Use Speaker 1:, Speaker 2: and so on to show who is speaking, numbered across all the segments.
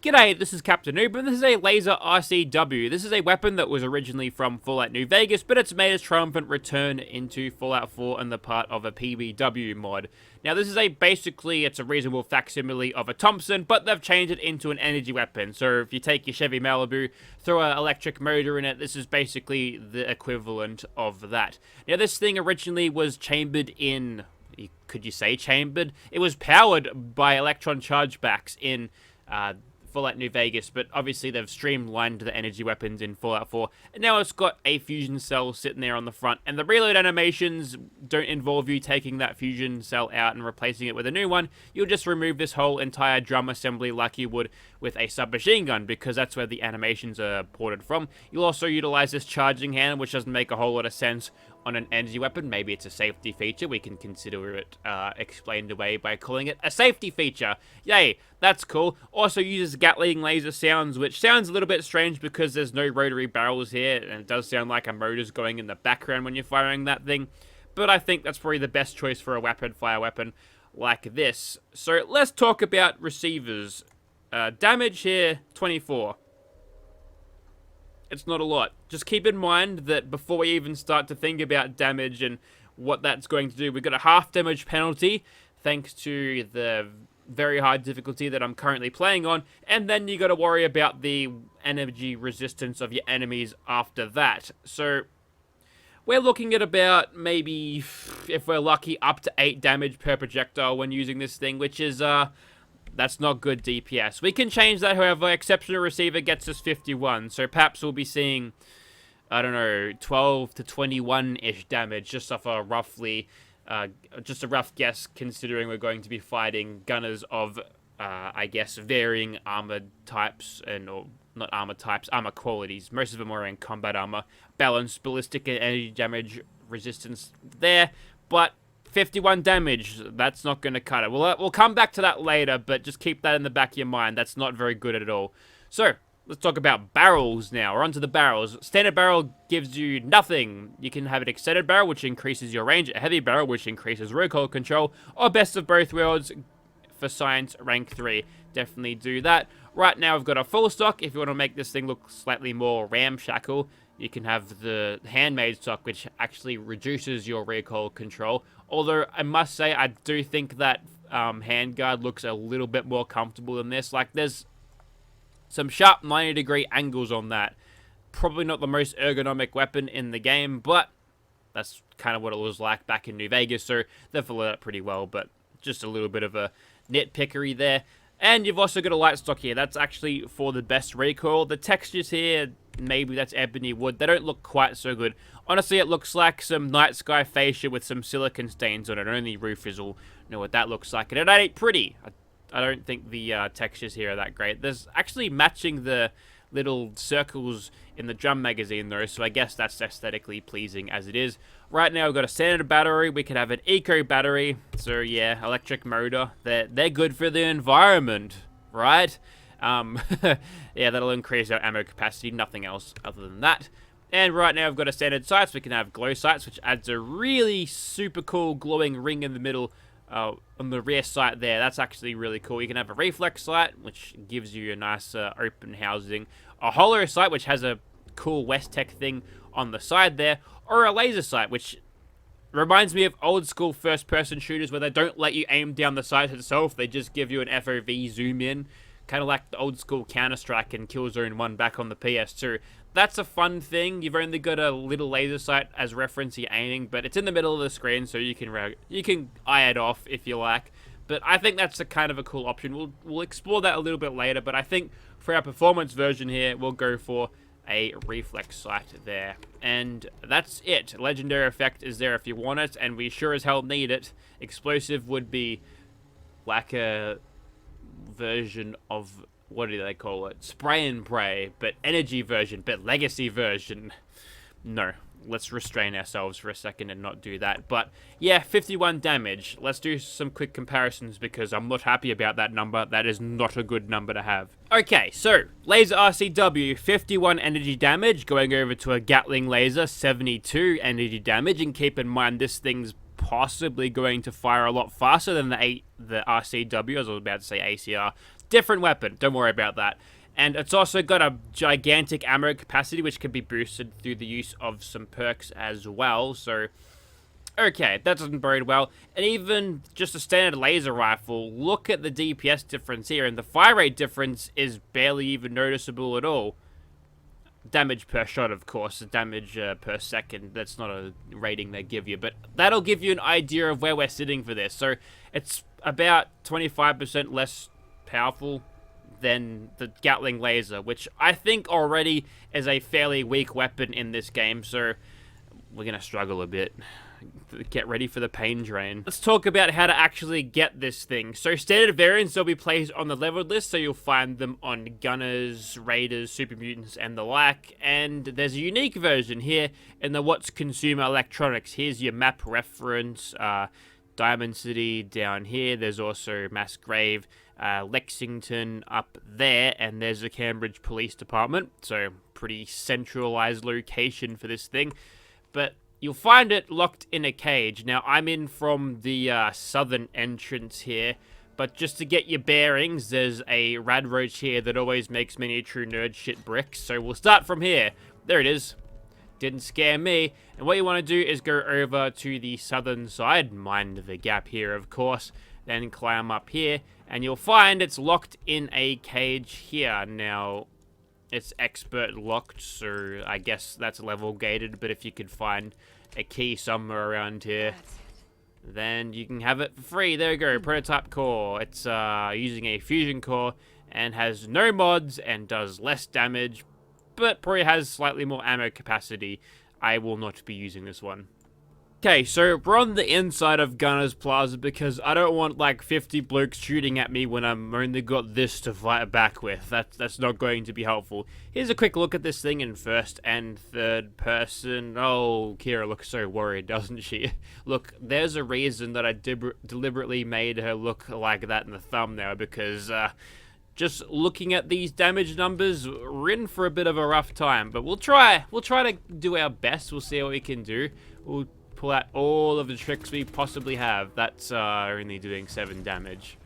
Speaker 1: G'day, this is Captainoob, and this is a laser RCW. This is a weapon that was originally from Fallout New Vegas, but it's made its triumphant return into Fallout 4 and the part of a PBW mod. Now, this is it's a reasonable facsimile of a Thompson, but they've changed it into an energy weapon. So if you take your Chevy Malibu, throw an electric motor in it, this is basically the equivalent of that. Now, this thing originally was chambered in... Could you say chambered? It was powered by electron chargebacks in... Fallout New Vegas, but obviously they've streamlined the energy weapons in Fallout 4, and now it's got a fusion cell sitting there on the front, and the reload animations don't involve you taking that fusion cell out and replacing it with a new one. You'll just remove this whole entire drum assembly like you would with a submachine gun, because that's where the animations are ported from. You'll also utilize this charging hand, which doesn't make a whole lot of sense on an energy weapon. Maybe it's a safety feature. We can consider it explained away by calling it a safety feature. Yay, that's cool. Also uses Gatling laser sounds, which sounds a little bit strange because there's no rotary barrels here, and it does sound like a motor's going in the background when you're firing that thing. But I think that's probably the best choice for a rapid-fire weapon like this. So let's talk about receivers. Damage here, 24. It's not a lot. Just keep in mind that before we even start to think about damage and what that's going to do, we've got a half damage penalty thanks to the very high difficulty that I'm currently playing on, and then you got to worry about the energy resistance of your enemies after that. So we're looking at about maybe, if we're lucky, up to 8 damage per projectile when using this thing, which is that's not good DPS. We can change that, however. Exceptional Receiver gets us 51, so perhaps we'll be seeing, I don't know, 12 to 21-ish damage, just off a roughly, just a rough guess, considering we're going to be fighting gunners of, I guess, varying armored types, or not armor types, armor qualities. Most of them are in combat armor. Balanced ballistic and energy damage resistance there, but 51 damage, that's not going to cut it. We'll come back to that later, but just keep that in the back of your mind. That's not very good at all. So, let's talk about barrels now. We're onto the barrels. Standard barrel gives you nothing. You can have an extended barrel, which increases your range, a heavy barrel, which increases recoil control, or best of both worlds for science rank 3. Definitely do that. Right now, we've got a full stock. If you want to make this thing look slightly more ramshackle, you can have the handmade stock, which actually reduces your recoil control. Although, I must say, I do think that handguard looks a little bit more comfortable than this. Like, there's some sharp 90-degree angles on that. Probably not the most ergonomic weapon in the game, but that's kind of what it was like back in New Vegas, so they followed it pretty well, but just a little bit of a nitpickery there. And you've also got a light stock here. That's actually for the best recoil. The textures here, maybe that's ebony wood. They don't look quite so good. Honestly, it looks like some night sky fascia with some silicon stains on it. Only roofers will know what that looks like. And it ain't pretty. I don't think the textures here are that great. There's actually matching the little circles in the drum magazine though, so I guess that's aesthetically pleasing as it is. Right now we've got a standard battery. We could have an eco battery. So yeah, electric motor. They're good for the environment, right? Yeah, that'll increase our ammo capacity. Nothing else other than that. And right now we've got a standard sights. We can have glow sights, which adds a really super cool glowing ring in the middle on the rear sight there. That's actually really cool. You can have a reflex sight, which gives you a nice open housing. A holo sight, which has a cool West Tech thing on the side there. Or a laser sight, which reminds me of old school first-person shooters where they don't let you aim down the sight itself. They just give you an FOV zoom in. Kind of like the old school Counter-Strike and Killzone 1 back on the PS2. That's a fun thing. You've only got a little laser sight as reference you're aiming, but it's in the middle of the screen, so you can eye it off if you like. But I think that's a kind of a cool option. We'll explore that a little bit later, but I think for our performance version here, we'll go for a reflex sight there. And that's it. Legendary effect is there if you want it, and we sure as hell need it. Explosive would be like a version of, what do they call it? Spray and pray, but energy version, but legacy version. No, let's restrain ourselves for a second and not do that. But yeah, 51 damage. Let's do some quick comparisons because I'm not happy about that number. That is not a good number to have. Okay, so laser RCW, 51 energy damage, going over to a Gatling laser, 72 energy damage. And keep in mind, this thing's possibly going to fire a lot faster than the RCW, as I was about to say ACR. different weapon. Don't worry about that. And it's also got a gigantic ammo capacity, which can be boosted through the use of some perks as well. So, okay, that doesn't bode well. And even just a standard laser rifle, look at the DPS difference here. And the fire rate difference is barely even noticeable at all. Damage per shot, of course. Damage per second. That's not a rating they give you. But that'll give you an idea of where we're sitting for this. So, it's about 25% less powerful than the Gatling laser, which I think already is a fairly weak weapon in this game, so we're going to struggle a bit. Get ready for the pain drain. Let's talk about how to actually get this thing. So standard variants will be placed on the leveled list, so you'll find them on Gunners, Raiders, Super Mutants, and the like. And there's a unique version here in the What's Consumer Electronics. Here's your map reference, Diamond City down here. There's also Massgrave, Lexington up there, and there's the Cambridge Police Department. So pretty centralized location for this thing. But you'll find it locked in a cage. Now, I'm in from the southern entrance here, but just to get your bearings, there's a rad roach here that always makes miniature nerd shit bricks. So we'll start from here. There it is. Didn't scare me. And what you want to do is go over to the southern side, mind the gap here, of course, then climb up here, and you'll find it's locked in a cage here. Now, it's expert locked, so I guess that's level gated, but if you could find a key somewhere around here, then you can have it for free. There you go, prototype core. It's using a fusion core and has no mods and does less damage, but probably has slightly more ammo capacity. I will not be using this one. Okay, so we're on the inside of Gunners Plaza because I don't want like 50 blokes shooting at me when I'm only got this to fight back with. That's not going to be helpful. Here's a quick look at this thing in first and third person. Oh, Kira looks so worried, doesn't she? Look, there's a reason that I deliberately made her look like that in the thumbnail, because just looking at these damage numbers, we're in for a bit of a rough time. But we'll try to do our best. We'll see what we can do. We'll pull out all of the tricks we possibly have. That's only doing 7 damage.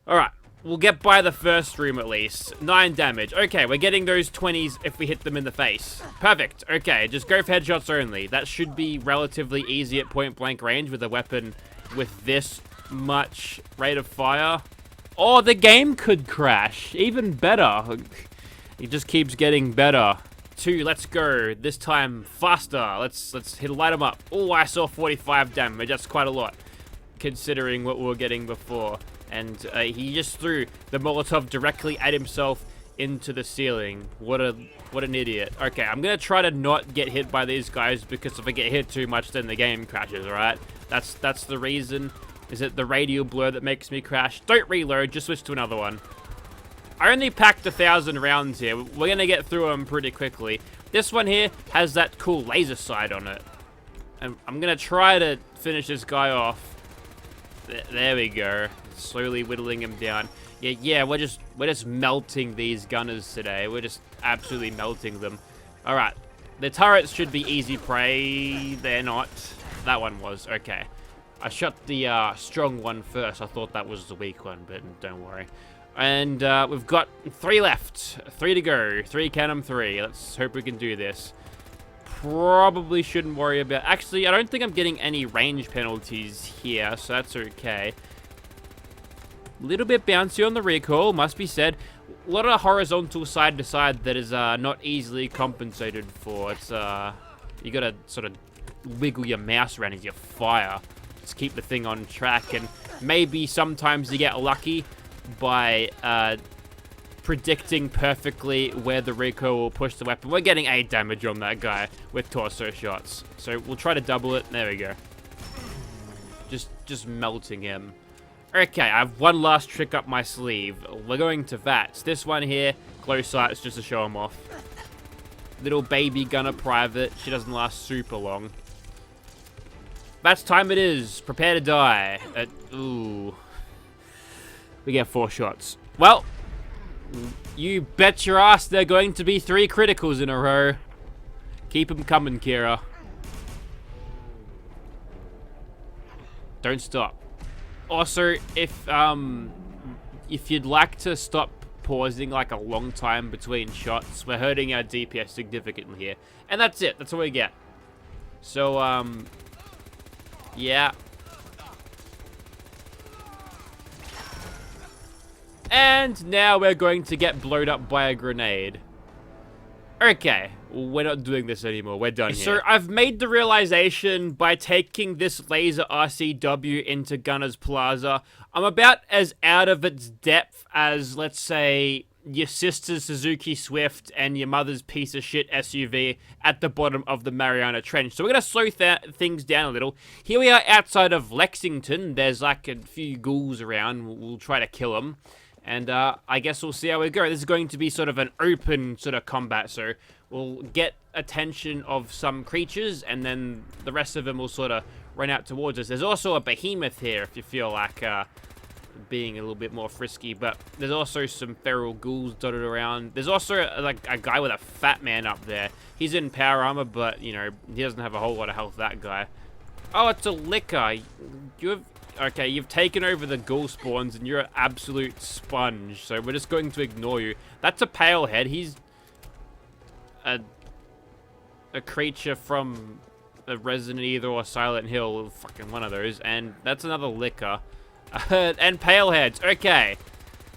Speaker 1: Alright, we'll get by the first room at least. 9 damage. Okay, we're getting those 20s if we hit them in the face. Perfect. Okay, just go for headshots only. That should be relatively easy at point blank range with a weapon with this much rate of fire. Oh, the game could crash. Even better. It just keeps getting better. 2, let's go. This time faster. Let's light him up. Oh, I saw 45 damage. That's quite a lot, considering what we were getting before. And he just threw the Molotov directly at himself into the ceiling. What an idiot. Okay, I'm gonna try to not get hit by these guys, because if I get hit too much, then the game crashes. All right, that's the reason. Is it the radial blur that makes me crash? Don't reload. Just switch to another one. I only packed 1,000 rounds here. We're going to get through them pretty quickly. This one here has that cool laser sight on it. And I'm going to try to finish this guy off. There we go. Slowly whittling him down. Yeah, we're just melting these gunners today. We're just absolutely melting them. All right. The turrets should be easy prey. They're not. That one was. Okay. I shot the strong one first. I thought that was the weak one, but don't worry. And we've got 3 left. 3 to go. 3 cannon 3. Let's hope we can do this. Probably shouldn't worry about... Actually, I don't think I'm getting any range penalties here, so that's okay. Little bit bouncy on the recoil, must be said. A lot of horizontal side to side that is not easily compensated for. It's you gotta sort of wiggle your mouse around as you fire. Just keep the thing on track, and maybe sometimes you get lucky by predicting perfectly where the recoil will push the weapon. We're getting 8 damage on that guy with torso shots, so we'll try to double it. There we go. Just melting him. Okay, I have one last trick up my sleeve. We're going to VATS. This one here, close sights, just to show him off. Little baby gunner private. She doesn't last super long. VATS time it is. Prepare to die. Ooh. We get 4 shots. Well, you bet your ass they're going to be 3 criticals in a row. Keep them coming, Kira. Don't stop. Also, if if you'd like to stop pausing like a long time between shots, we're hurting our DPS significantly here. And that's it. That's what we get. So, yeah. And now we're going to get blown up by a grenade. Okay, we're not doing this anymore. We're done here. So I've made the realization by taking this laser RCW into Gunner's Plaza, I'm about as out of its depth as, let's say, your sister's Suzuki Swift and your mother's piece of shit SUV at the bottom of the Mariana Trench. So we're going to slow things down a little. Here we are outside of Lexington. There's like a few ghouls around. We'll try to kill them. And I guess we'll see how we go. This is going to be sort of an open sort of combat, so we'll get attention of some creatures, and then the rest of them will sort of run out towards us. There's also a behemoth here if you feel like being a little bit more frisky, but there's also some feral ghouls dotted around. There's also like a guy with a fat man up there. He's in power armor, but, you know, he doesn't have a whole lot of health, that guy. Oh, it's a licker. Okay, you've taken over the ghoul spawns, and you're an absolute sponge, so we're just going to ignore you. That's a pale head. He's a creature from a Resident Evil or Silent Hill, fucking one of those, and that's another licker. And pale heads. Okay,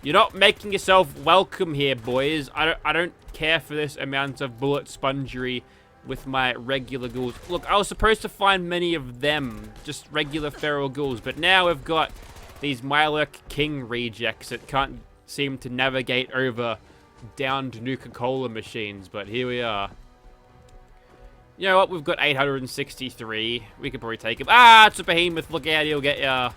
Speaker 1: you're not making yourself welcome here, boys. I don't care for this amount of bullet spongery with my regular ghouls. Look, I was supposed to find many of them, just regular feral ghouls, but now we've got these Mylurk King rejects that can't seem to navigate over downed Nuka-Cola machines, but here we are. You know what, we've got 863. We could probably take him. Ah, it's a behemoth. Look out, he'll get ya.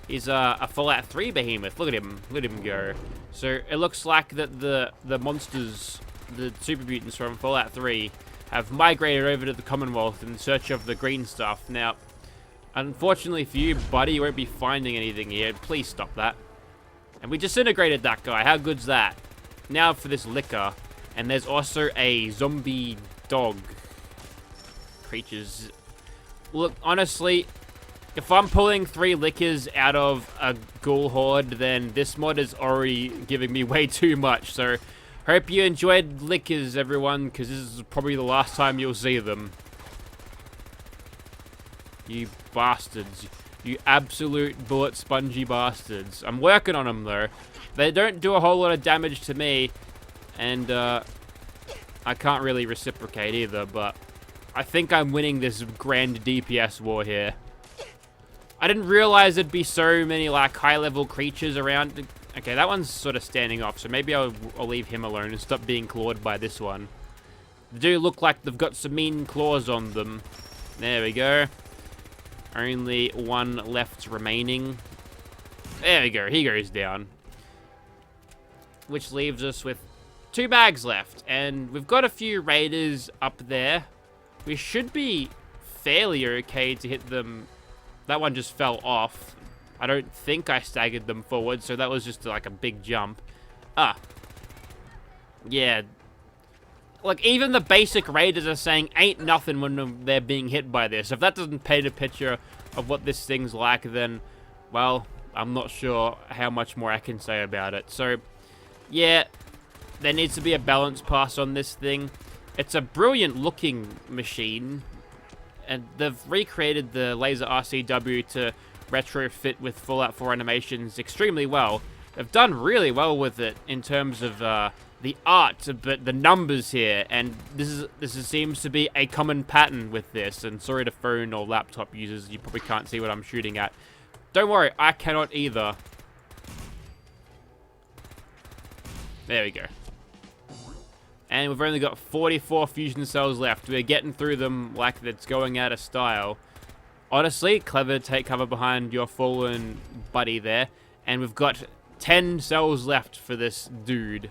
Speaker 1: He's a Fallout 3 behemoth. Look at him. Let him go. So it looks like that the monsters, the super mutants from Fallout 3, have migrated over to the Commonwealth in search of the green stuff. Now, unfortunately for you, buddy, you won't be finding anything here. Please stop that. And we disintegrated that guy. How good's that? Now for this licker. And there's also a zombie dog. Creatures. Look, honestly, if I'm pulling 3 lickers out of a ghoul horde, then this mod is already giving me way too much. So, hope you enjoyed lickers, everyone, because this is probably the last time you'll see them. You bastards. You absolute bullet spongy bastards. I'm working on them, though. They don't do a whole lot of damage to me, and I can't really reciprocate either, but I think I'm winning this grand DPS war here. I didn't realize there'd be so many, like, high-level creatures around. Okay, that one's sort of standing off, so maybe I'll leave him alone and stop being clawed by this one. They do look like they've got some mean claws on them. There we go. Only one left remaining. There we go, he goes down. Which leaves us with 2 bags left, and we've got a few raiders up there. We should be fairly okay to hit them. That one just fell off. I don't think I staggered them forward, so that was just like a big jump. Ah. Yeah. Like, even the basic raiders are saying ain't nothing when they're being hit by this. If that doesn't paint a picture of what this thing's like, then, well, I'm not sure how much more I can say about it. So, yeah, there needs to be a balance pass on this thing. It's a brilliant looking machine, and they've recreated the laser RCW to retrofit with Fallout 4 animations extremely well. They've done really well with it in terms of the art, but the numbers here, and this seems to be a common pattern with this. And sorry to phone or laptop users, you probably can't see what I'm shooting at. Don't worry, I cannot either. There we go. And we've only got 44 fusion cells left. We're getting through them like it's going out of style. Honestly, clever to take cover behind your fallen buddy there. And we've got 10 cells left for this dude.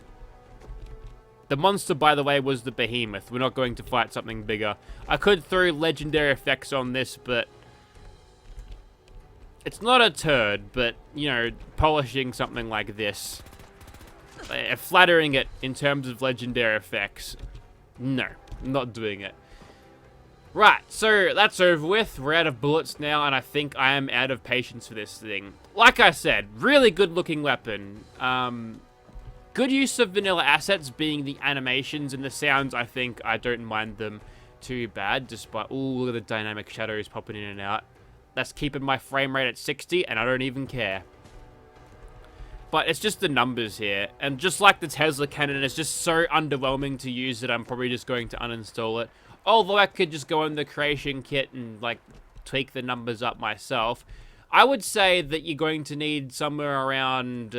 Speaker 1: The monster, by the way, was the behemoth. We're not going to fight something bigger. I could throw legendary effects on this, but it's not a turd, but, you know, polishing something like this, flattering it in terms of legendary effects, no, I'm not doing it. Right, so that's over with. We're out of bullets now, and I think I am out of patience for this thing. like I said, really good looking weapon. Good use of vanilla assets being the animations and the sounds. I think I don't mind them too bad, despite, ooh, look at the dynamic shadows popping in and out. That's keeping my frame rate at 60, and I don't even care. But it's just the numbers here, and just like the Tesla cannon, it's just so underwhelming to use that I'm probably just going to uninstall it. Although I could just go in the creation kit and, like, tweak the numbers up myself. I would say that you're going to need somewhere around,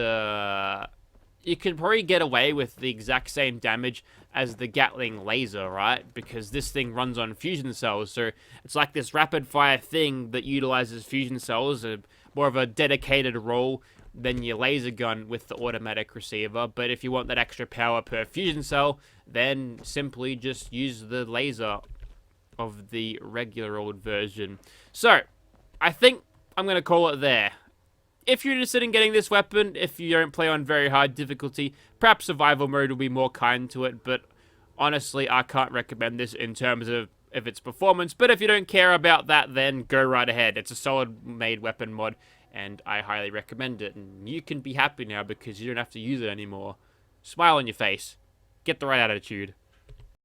Speaker 1: you could probably get away with the exact same damage as the Gatling laser, right? Because this thing runs on fusion cells, so it's like this rapid-fire thing that utilizes fusion cells, more of a dedicated role than your laser gun with the automatic receiver. But if you want that extra power per fusion cell, then simply just use the laser of the regular old version. So, I think I'm going to call it there. If you're interested in getting this weapon, if you don't play on very hard difficulty, perhaps survival mode will be more kind to it, but honestly, I can't recommend this in terms of its performance. But if you don't care about that, then go right ahead. It's a solid made weapon mod, and I highly recommend it. And you can be happy now because you don't have to use it anymore. Smile on your face. Get the right attitude.